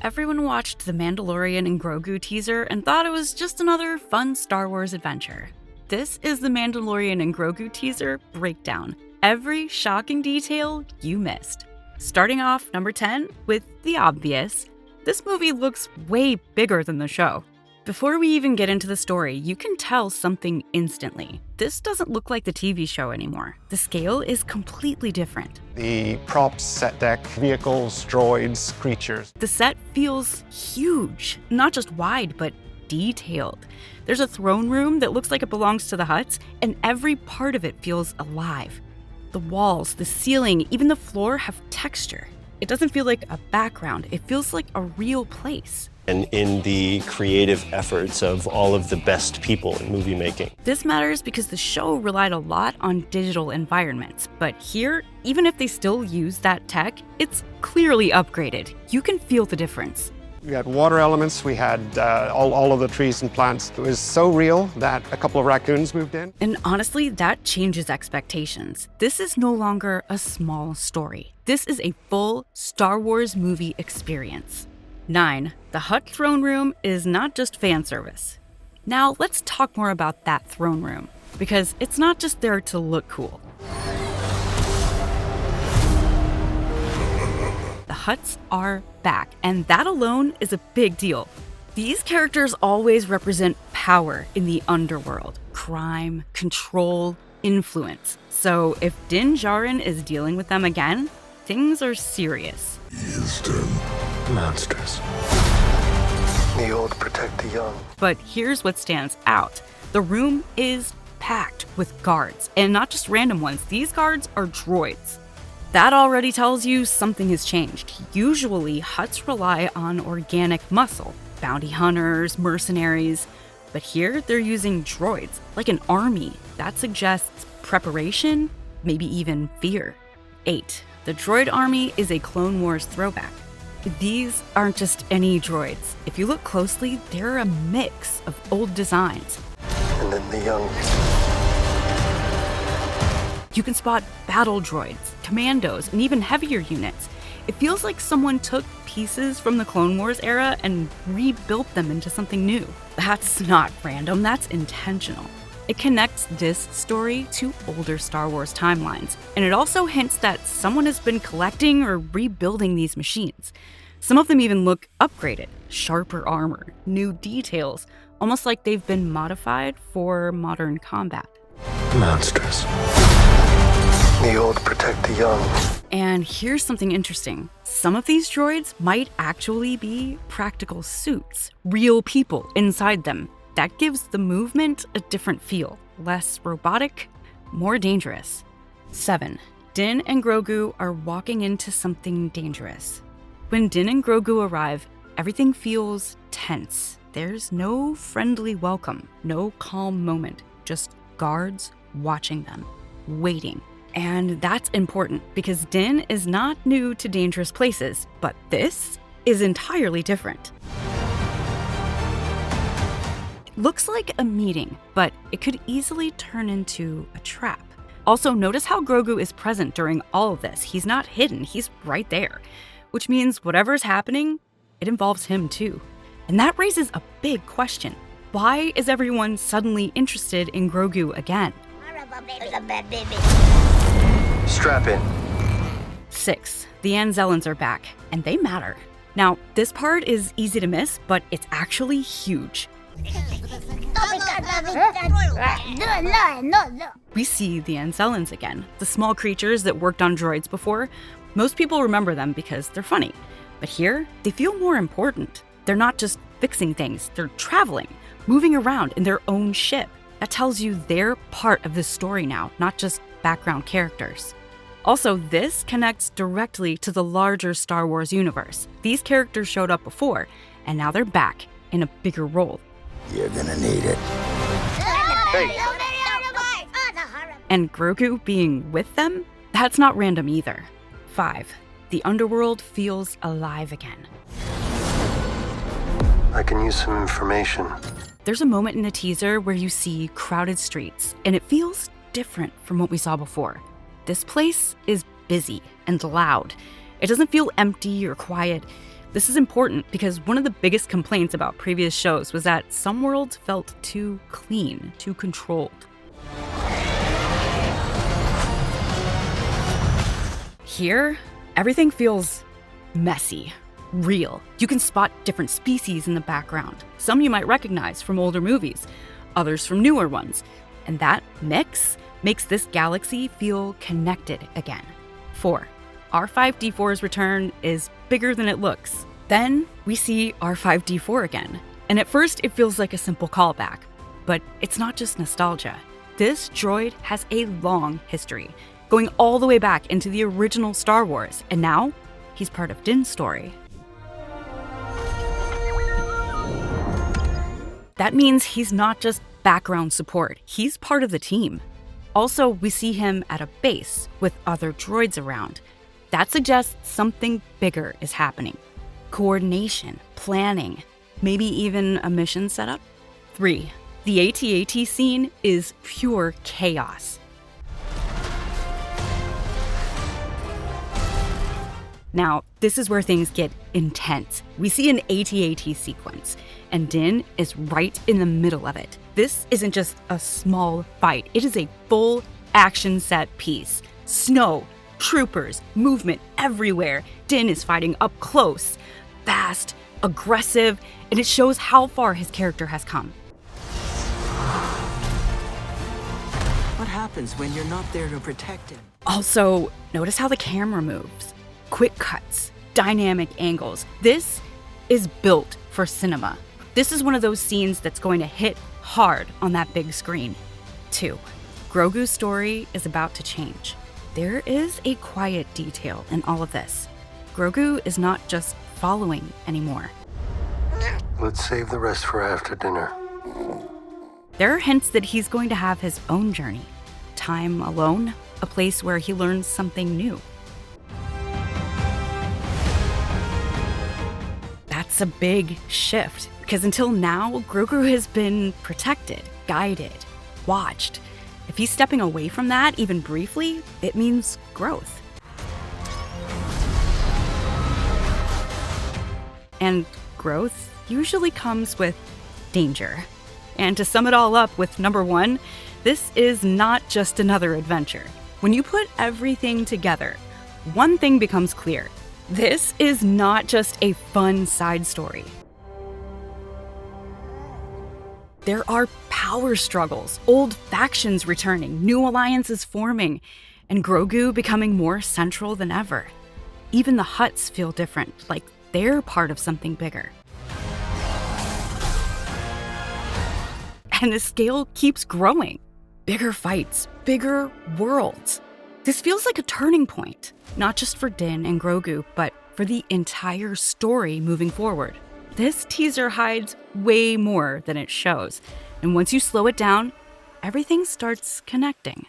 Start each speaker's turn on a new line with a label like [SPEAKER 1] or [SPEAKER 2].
[SPEAKER 1] everyone watched the Mandalorian and Grogu teaser and thought it was just another fun Star Wars adventure. This is the Mandalorian and Grogu teaser breakdown. Every shocking detail you missed. Starting off number 10 with the obvious. This movie looks way bigger than the show. Before we even get into the story, you can tell something instantly. This doesn't look like the TV show anymore. The scale is completely different.
[SPEAKER 2] The props, set deck, vehicles, droids, creatures.
[SPEAKER 1] The set feels huge, not just wide, but detailed. There's a throne room that looks like it belongs to the Hutts, and every part of it feels alive. The walls, the ceiling, even the floor have texture. It doesn't feel like a background, it feels like a real place.
[SPEAKER 3] And in the creative efforts of all of the best people in movie making.
[SPEAKER 1] This matters because the show relied a lot on digital environments, but here, even if they still use that tech, it's clearly upgraded. You can feel the difference.
[SPEAKER 2] We had water elements, we had all of the trees and plants. It was so real that a couple of raccoons moved in.
[SPEAKER 1] And honestly, that changes expectations. This is no longer a small story. This is a full Star Wars movie experience. 9. The Hutt throne room is not just fan service. Now, let's talk more about that throne room, because it's not just there to look cool. The Hutts are back, and that alone is a big deal. These characters always represent power in the underworld, crime, control, influence. So if Din Djarin is dealing with them again, things are serious.
[SPEAKER 4] Monsters. The old protect the young.
[SPEAKER 1] But here's what stands out. The room is packed with guards, and not just random ones. These guards are droids. That already tells you something has changed. Usually, Hutts rely on organic muscle, bounty hunters, mercenaries, but here they're using droids, like an army. That suggests preparation, maybe even fear. 8. The droid army is a Clone Wars throwback. These aren't just any droids. If you look closely, they're a mix of old designs.
[SPEAKER 4] And then the young.
[SPEAKER 1] You can spot battle droids, commandos, and even heavier units. It feels like someone took pieces from the Clone Wars era and rebuilt them into something new. That's not random, that's intentional. It connects this story to older Star Wars timelines, and it also hints that someone has been collecting or rebuilding these machines. Some of them even look upgraded, sharper armor, new details, almost like they've been modified for modern combat.
[SPEAKER 4] Monsters. The old protect the young.
[SPEAKER 1] And here's something interesting. Some of these droids might actually be practical suits, real people inside them. That gives the movement a different feel, less robotic, more dangerous. 7. Din and Grogu are walking into something dangerous. When Din and Grogu arrive, everything feels tense. There's no friendly welcome, no calm moment, just guards watching them, waiting. And that's important because Din is not new to dangerous places, but this is entirely different. Looks like a meeting, but it could easily turn into a trap. Also, notice how Grogu is present during all of this. He's not hidden, he's right there. Which means whatever's happening, it involves him too. And that raises a big question. Why is everyone suddenly interested in Grogu again?
[SPEAKER 4] Strap in.
[SPEAKER 1] 6. The Anzellans are back, and they matter. Now, this part is easy to miss, but it's actually huge. We see the Anzellans again, the small creatures that worked on droids before. Most people remember them because they're funny, but here, they feel more important. They're not just fixing things, they're traveling, moving around in their own ship. That tells you they're part of the story now, not just background characters. Also, this connects directly to the larger Star Wars universe. These characters showed up before, and now they're back in a bigger role.
[SPEAKER 4] You're gonna need it. Hey.
[SPEAKER 1] And Grogu being with them? That's not random either. 5. The underworld feels alive again.
[SPEAKER 4] I can use some information.
[SPEAKER 1] There's a moment in the teaser where you see crowded streets, and it feels different from what we saw before. This place is busy and loud. It doesn't feel empty or quiet. This is important because one of the biggest complaints about previous shows was that some worlds felt too clean, too controlled. Here, everything feels messy, real. You can spot different species in the background. Some you might recognize from older movies, others from newer ones. And that mix makes this galaxy feel connected again. 4. R5-D4's return is bigger than it looks. Then we see R5-D4 again. And at first it feels like a simple callback. But it's not just nostalgia. This droid has a long history, going all the way back into the original Star Wars, and now he's part of Din's story. That means he's not just background support, he's part of the team. Also, we see him at a base with other droids around. That suggests something bigger is happening. Coordination, planning, maybe even a mission setup. 3. The AT-AT scene is pure chaos. Now, this is where things get intense. We see an AT-AT sequence, and Din is right in the middle of it. This isn't just a small fight, it is a full action set piece. Snow, troopers, movement everywhere. Din is fighting up close, fast, aggressive, and it shows how far his character has come.
[SPEAKER 5] What happens when you're not there to protect him?
[SPEAKER 1] Also, notice how the camera moves. Quick cuts, dynamic angles. This is built for cinema. This is one of those scenes that's going to hit hard on that big screen. 2. Grogu's story is about to change. There is a quiet detail in all of this. Grogu is not just following anymore.
[SPEAKER 4] Let's save the rest for after dinner.
[SPEAKER 1] There are hints that he's going to have his own journey. Time alone, a place where he learns something new. That's a big shift, because until now, Grogu has been protected, guided, watched. If he's stepping away from that, even briefly, it means growth. And growth usually comes with danger. And to sum it all up with number 1, this is not just another adventure. When you put everything together, one thing becomes clear. This is not just a fun side story. There are power struggles, old factions returning, new alliances forming, and Grogu becoming more central than ever. Even the Hutts feel different, like they're part of something bigger. And the scale keeps growing. Bigger fights, bigger worlds. This feels like a turning point, not just for Din and Grogu, but for the entire story moving forward. This teaser hides way more than it shows, and once you slow it down, everything starts connecting.